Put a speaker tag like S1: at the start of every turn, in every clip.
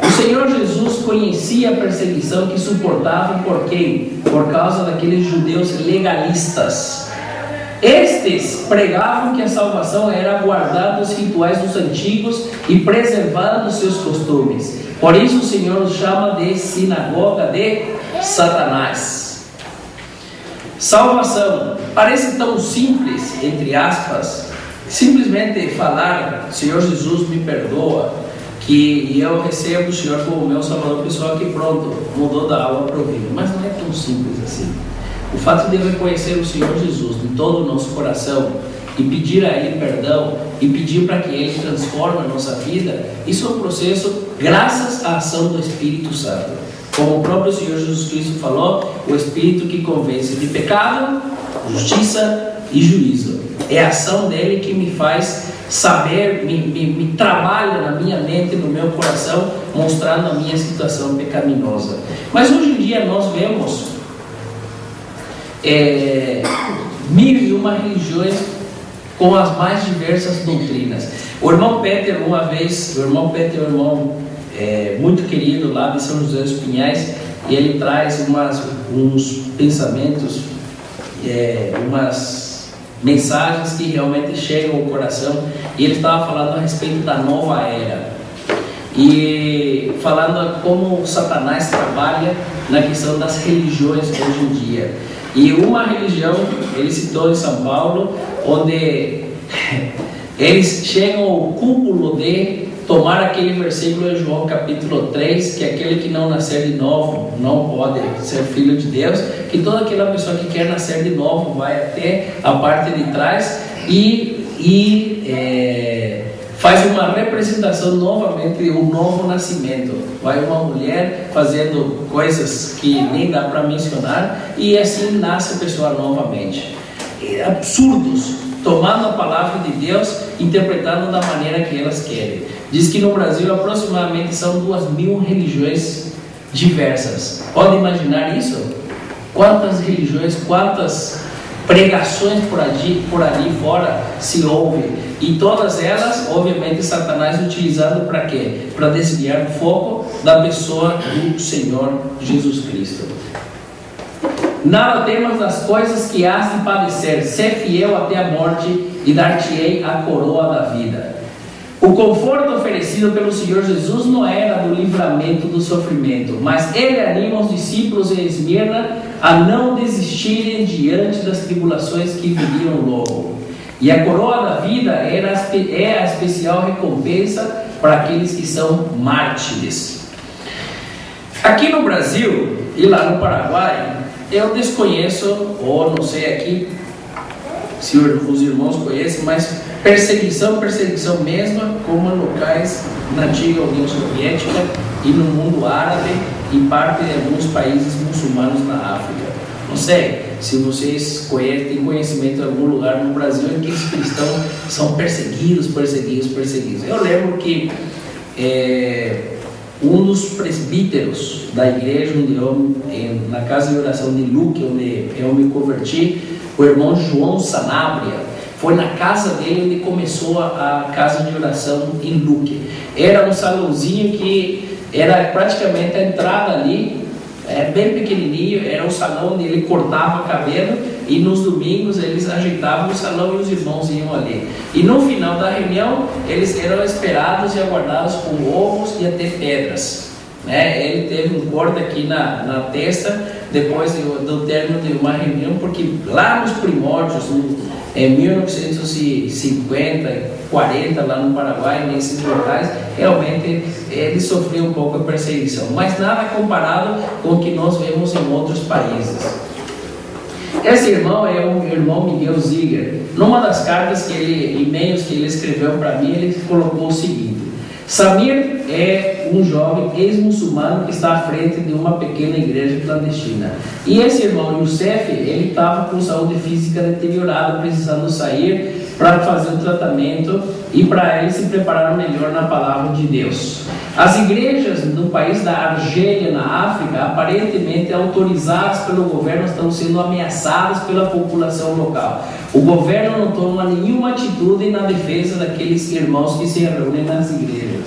S1: O Senhor Jesus conhecia a perseguição que suportavam por quem? Por causa daqueles judeus legalistas. Estes pregavam que a salvação era guardar os rituais dos antigos e preservar os seus costumes. Por isso o Senhor os chama de sinagoga de Satanás. Salvação parece tão simples, entre aspas, simplesmente falar: Senhor Jesus, me perdoa, que eu recebo o Senhor como meu Salvador pessoal, que pronto, mudou da alma para o vinho. Mas não é tão simples assim. O fato de reconhecer o Senhor Jesus em todo o nosso coração e pedir a Ele perdão e pedir para que Ele transforme a nossa vida, isso é um processo graças à ação do Espírito Santo. Como o próprio Senhor Jesus Cristo falou, o Espírito que convence de pecado, justiça e juízo. É a ação dele que me faz saber, me trabalha na minha mente, no meu coração, mostrando a minha situação pecaminosa. Mas hoje em dia nós vemos 1001 religiões com as mais diversas doutrinas. O irmão Peter, uma vez, o irmão Peter é um irmão muito querido lá de São José dos Pinhais, e ele traz uns pensamentos, umas mensagens que realmente chegam ao coração. E ele estava falando a respeito da nova era e falando como Satanás trabalha na questão das religiões hoje em dia. E uma religião, ele citou em São Paulo, onde eles chegam ao cúmulo de tomar aquele versículo em João capítulo 3, que aquele que não nascer de novo não pode ser filho de Deus, que toda aquela pessoa que quer nascer de novo vai até a parte de trás e faz uma representação novamente de um novo nascimento. Vai uma mulher fazendo coisas que nem dá para mencionar, e assim nasce a pessoa novamente. Absurdos, tomando a palavra de Deus, interpretando da maneira que elas querem. Diz que no Brasil aproximadamente são 2000 religiões diversas. Pode imaginar isso? Quantas religiões, quantas pregações por ali fora se ouve, e todas elas, obviamente, Satanás utilizando para quê? Para desviar o foco da pessoa do Senhor Jesus Cristo. Nada temas das coisas que has de padecer, ser fiel até a morte, e dar-te-ei a coroa da vida. O conforto oferecido pelo Senhor Jesus não era do livramento do sofrimento, mas ele anima os discípulos em Esmirna a não desistirem diante das tribulações que viriam logo. E a coroa da vida é a especial recompensa para aqueles que são mártires. Aqui no Brasil e lá no Paraguai, eu desconheço, ou não sei aqui se os irmãos conhecem, mas perseguição mesma, como em locais na antiga União Soviética e no mundo árabe e parte de alguns países muçulmanos na África. Não sei se vocês têm conhecimento de algum lugar no Brasil em que os cristãos são perseguidos. Eu lembro que um dos presbíteros da igreja na casa de oração de Luque, onde eu me converti, o irmão João Sanabria, foi na casa dele onde começou a casa de oração em Luque. Era um salãozinho que era praticamente a entrada ali, bem pequenininho, era um salão onde ele cortava cabelo, e nos domingos eles ajeitavam o salão e os irmãos iam ali. E no final da reunião, eles eram esperados e aguardados com ovos e até pedras. Ele teve um corte aqui na testa depois do término de uma reunião, porque lá nos primórdios, em 1950, 40, lá no Paraguai, nesses locais, realmente ele sofreu um pouco a perseguição, mas nada comparado com o que nós vemos em outros países. Esse irmão é o irmão Miguel Ziger. Numa das cartas e-mails que ele escreveu para mim, ele colocou o seguinte: Samir é um jovem ex-muçulmano que está à frente de uma pequena igreja clandestina. E esse irmão Youssef, ele estava com saúde física deteriorada, precisando sair para fazer o tratamento e para ele se preparar melhor na palavra de Deus. As igrejas no país da Argélia, na África, aparentemente autorizadas pelo governo, estão sendo ameaçadas pela população local. O governo não toma nenhuma atitude na defesa daqueles irmãos que se reúnem nas igrejas.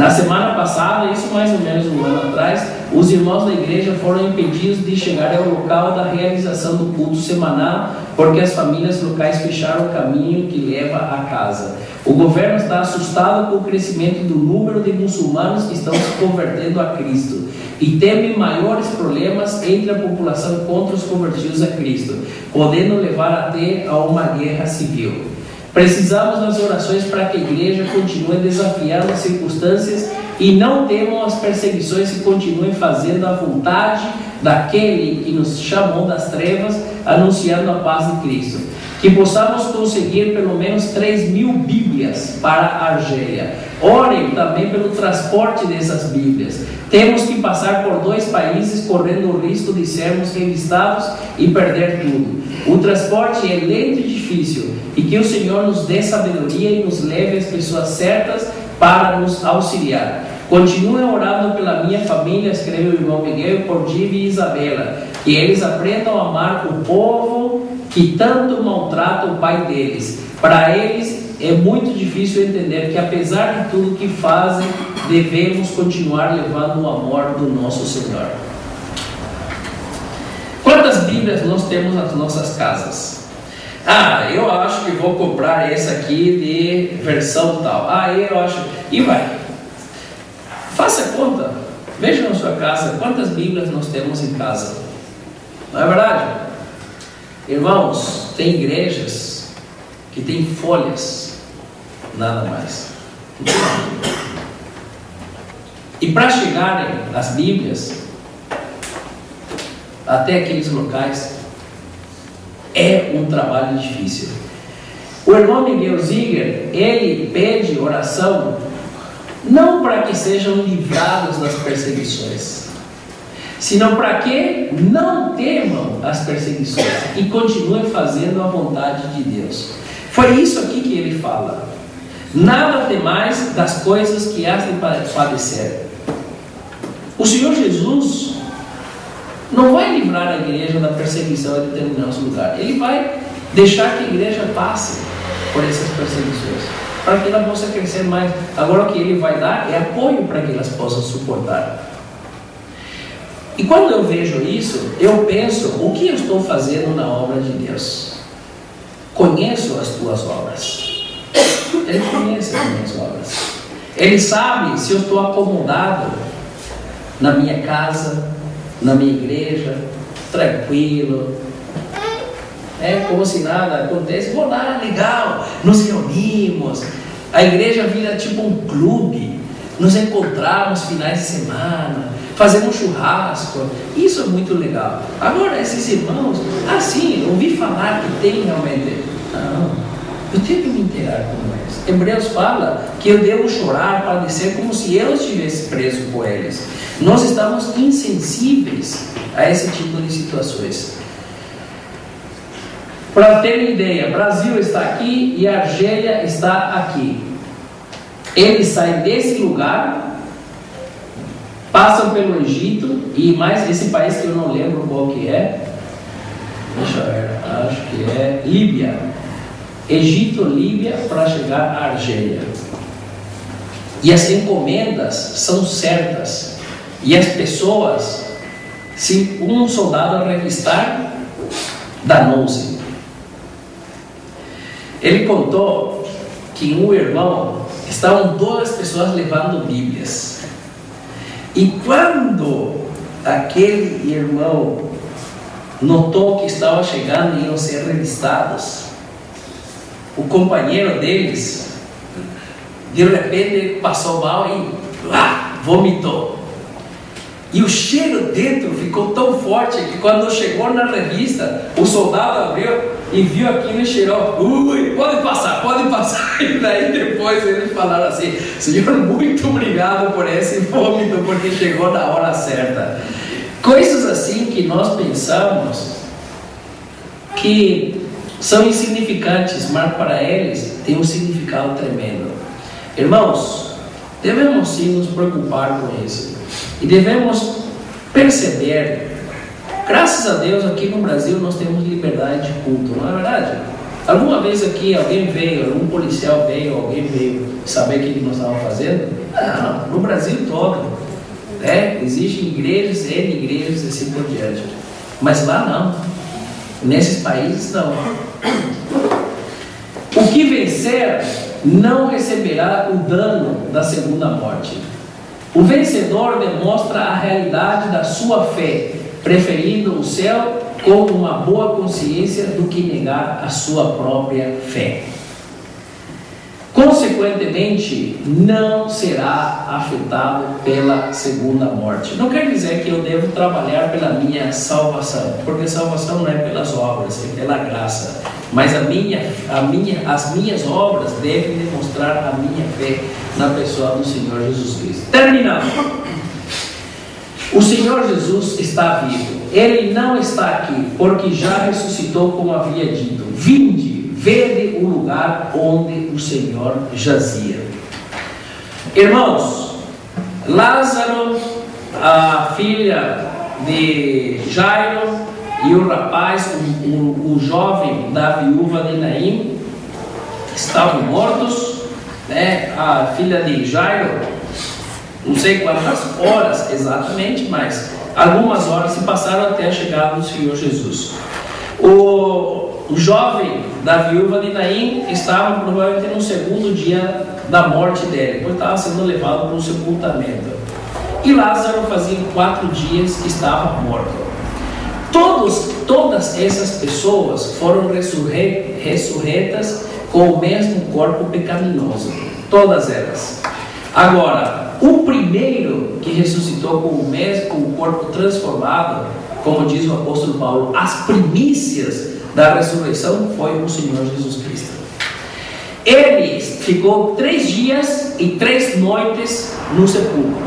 S1: Na semana passada, isso mais ou menos um ano atrás, os irmãos da igreja foram impedidos de chegar ao local da realização do culto semanal, porque as famílias locais fecharam o caminho que leva à casa. O governo está assustado com o crescimento do número de muçulmanos que estão se convertendo a Cristo e teme maiores problemas entre a população contra os convertidos a Cristo, podendo levar até a uma guerra civil. Precisamos das orações para que a igreja continue desafiando as circunstâncias e não temam as perseguições e continuem fazendo a vontade daquele que nos chamou das trevas, anunciando a paz de Cristo. Que possamos conseguir pelo menos 3.000 Bíblias para a Argélia. Orem também pelo transporte dessas Bíblias. Temos que passar por 2 países correndo o risco de sermos revistados e perder tudo. O transporte é lento e difícil, e que o Senhor nos dê sabedoria e nos leve às pessoas certas para nos auxiliar. Continue orando pela minha família, escreve o irmão Miguel, por Divi e Isabela, que eles aprendam a amar o povo que tanto maltrata o pai deles. Para eles é muito difícil entender que, apesar de tudo que fazem, devemos continuar levando o amor do nosso Senhor. Quantas Bíblias nós temos nas nossas casas? Eu acho que vou comprar essa aqui de versão tal. Eu acho. E vai. Faça conta. Veja na sua casa quantas Bíblias nós temos em casa. Não é verdade? Irmãos, tem igrejas que tem folhas, nada mais. E para chegarem as Bíblias até aqueles locais, é um trabalho difícil. O irmão Miguel Ziger, ele pede oração não para que sejam livrados das perseguições, senão para que não temam as perseguições e continuem fazendo a vontade de Deus. Foi isso aqui que ele fala: nada temais das coisas que has de padecer. O Senhor Jesus não vai livrar a igreja da perseguição em determinados lugares. Ele vai deixar que a igreja passe por essas perseguições, para que ela possa crescer mais. Agora o que ele vai dar é apoio para que elas possam suportar. E quando eu vejo isso, eu penso: o que eu estou fazendo na obra de Deus? Conheço as tuas obras. Ele conhece as minhas obras. Ele sabe se eu estou acomodado na minha casa, na minha igreja, tranquilo, como se nada acontece. Vou lá, legal, nos reunimos, a igreja vira tipo um clube, nos encontramos finais de semana, fazemos churrasco. Isso é muito legal. Agora esses irmãos, sim, ouvi falar que tem realmente. Não, eu tenho que me inteirar com eles. Hebreus fala que eu devo chorar, padecer como se eu estivesse preso com eles. Nós estamos insensíveis a esse tipo de situações. Para ter uma ideia, Brasil está aqui e Argélia está aqui. Eles saem desse lugar, passam pelo Egito e mais esse país que eu não lembro qual que é. Deixa eu ver, acho que é Líbia. Egito, Líbia, para chegar à Argélia. E as encomendas são certas. E as pessoas, se um soldado revistar, danou-se. Ele contou que um irmão, estavam 2 pessoas levando Bíblias. E quando aquele irmão notou que estava chegando e iam ser revistados, o companheiro deles, de repente, passou mal e vomitou. E o cheiro dentro ficou tão forte que quando chegou na revista, o soldado abriu e viu aquilo e cheirou: ui, pode passar. E daí depois eles falaram assim: Senhor, muito obrigado por esse vômito, porque chegou na hora certa. Coisas assim que nós pensamos que são insignificantes, mas para eles tem um significado tremendo. Irmãos, devemos sim nos preocupar com isso. E devemos perceber, graças a Deus aqui no Brasil nós temos liberdade de culto, não é verdade? Alguma vez aqui alguém veio, algum policial veio, alguém veio saber o que nós estávamos fazendo? Não, no Brasil todo, né? Existem igrejas, igrejas e assim por diante. Mas lá não. Nesses países não. O que vencer não receberá o dano da segunda morte. O vencedor demonstra a realidade da sua fé, preferindo o céu com uma boa consciência do que negar a sua própria fé. Consequentemente, não será afetado pela segunda morte. Não quer dizer que eu devo trabalhar pela minha salvação, porque salvação não é pelas obras, é pela graça. Mas as minhas obras devem demonstrar a minha fé na pessoa do Senhor Jesus Cristo. Terminando. O Senhor Jesus está vivo. Ele não está aqui, porque já ressuscitou, como havia dito. Vinde, vede o lugar onde o Senhor jazia. Irmãos, Lázaro, a filha de Jairo e o rapaz, o jovem da viúva de Naim, estavam mortos, né? A filha de Jairo, não sei quantas horas exatamente, mas algumas horas se passaram até a chegada do Senhor Jesus. O jovem da viúva de Naim estava provavelmente no segundo dia da morte dele, pois estava sendo levado para o sepultamento. E Lázaro fazia 4 dias que estava morto. Todas essas pessoas foram ressurretas com o mesmo corpo pecaminoso. Todas elas. Agora, o primeiro que ressuscitou com o corpo transformado, como diz o apóstolo Paulo, as primícias da ressurreição foi o Senhor Jesus Cristo. Ele ficou 3 dias e 3 noites no sepulcro,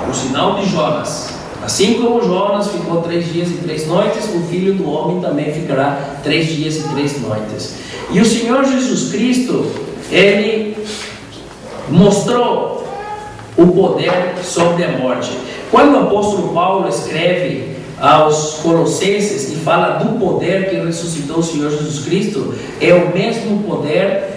S1: o sinal de Jonas. Assim como Jonas ficou 3 dias e 3 noites, o Filho do Homem também ficará 3 dias e 3 noites. E o Senhor Jesus Cristo, ele mostrou o poder sobre a morte. Quando o apóstolo Paulo escreve aos Colossenses e fala do poder que ressuscitou o Senhor Jesus Cristo, é o mesmo poder,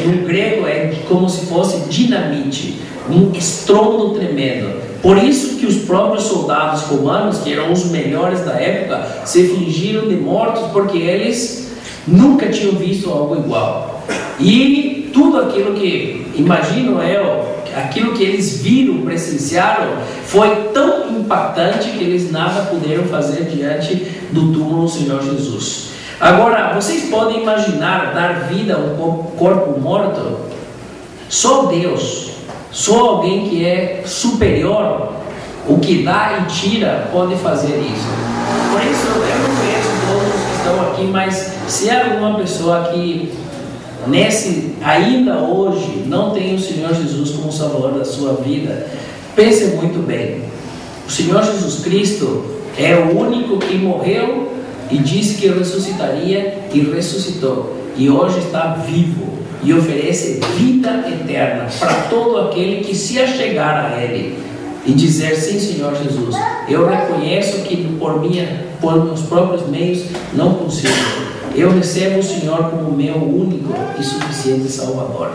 S1: no grego é como se fosse dinamite, um estrondo tremendo. Por isso que os próprios soldados romanos, que eram os melhores da época, se fingiram de mortos, porque eles nunca tinham visto algo igual. E tudo aquilo que, imagino eu, aquilo que eles viram, presenciaram, foi tão impactante que eles nada puderam fazer diante do túmulo do Senhor Jesus. Agora, vocês podem imaginar dar vida a um corpo morto? Só Deus, só alguém que é superior, o que dá e tira, pode fazer isso. Por isso, eu não conheço todos que estão aqui, mas se há alguma pessoa que ainda hoje não tem o Senhor Jesus como Salvador da sua vida, pense muito bem. O Senhor Jesus Cristo é o único que morreu e disse que ressuscitaria e ressuscitou, e hoje está vivo e oferece vida eterna para todo aquele que se achegar a Ele e dizer: sim, Senhor Jesus, eu reconheço que por meus próprios meios não consigo. Eu recebo o Senhor como meu único e suficiente Salvador.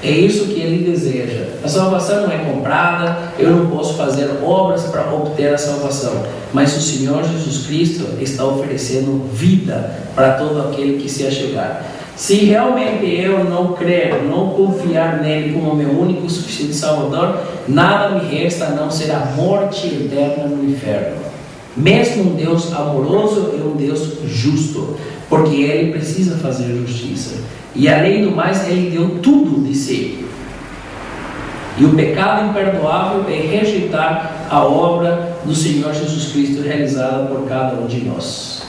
S1: É isso que Ele deseja. A salvação não é comprada, eu não posso fazer obras para obter a salvação, mas o Senhor Jesus Cristo está oferecendo vida para todo aquele que se achegar. Se realmente eu não crer, não confiar nele como meu único e suficiente Salvador, nada me resta a não ser a morte eterna no inferno. Mesmo um Deus amoroso é um Deus justo, porque Ele precisa fazer justiça. E além do mais, Ele deu tudo de si. E o pecado imperdoável é rejeitar a obra do Senhor Jesus Cristo realizada por cada um de nós.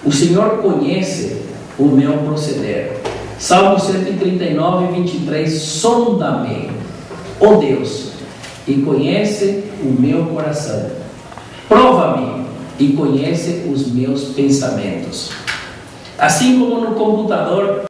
S1: O Senhor conhece o meu proceder. Salmo 139, 23. Sonda-me, ó Deus, e conhece o meu coração. Prova-me e conhece os meus pensamentos. Assim como no computador